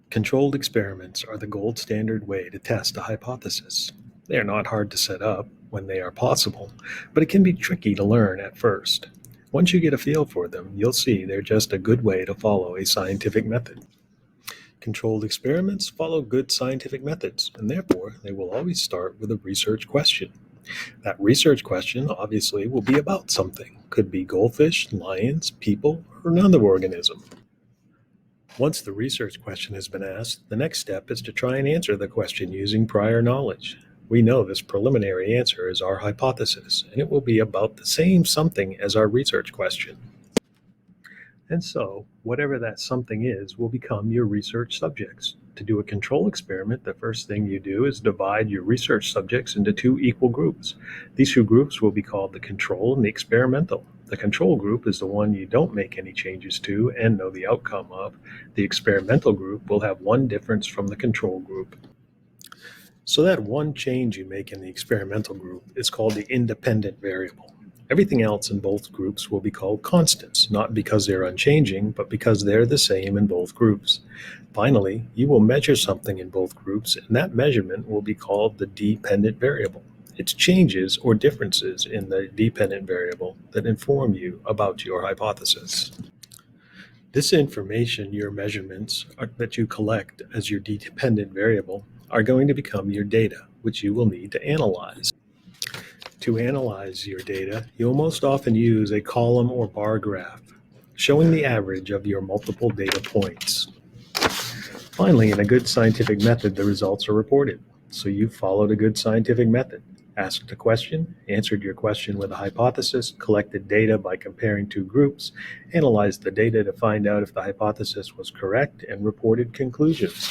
Controlled experiments are the gold standard way to test a hypothesis. They are not hard to set up when they are possible, but it can be tricky to learn at first. Once you get a feel for them, you'll see they're just a good way to follow a scientific method. Controlled experiments follow good scientific methods, and therefore they will always start with a research question. That research question obviously will be about something. Could be goldfish, lions, people, or another organism. Once the research question has been asked, the next step is to try and answer the question using prior knowledge. We know this preliminary answer is our hypothesis, and it will be about the same something as our research question. And so, whatever that something is will become your research subjects. To do a control experiment, the first thing you do is divide your research subjects into two equal groups. These two groups will be called the control and the experimental. The control group is the one you don't make any changes to and know the outcome of. The experimental group will have one difference from the control group. So that one change you make in the experimental group is called the independent variable. Everything else in both groups will be called constants, not because they're unchanging, but because they're the same in both groups. Finally, you will measure something in both groups, and that measurement will be called the dependent variable. It's changes or differences in the dependent variable that inform you about your hypothesis. This information, your measurements that you collect as your dependent variable, are going to become your data, which you will need to analyze. To analyze your data, you'll most often use a column or bar graph, showing the average of your multiple data points. Finally, in a good scientific method, the results are reported. So you've followed a good scientific method, asked a question, answered your question with a hypothesis, collected data by comparing two groups, analyzed the data to find out if the hypothesis was correct, and reported conclusions.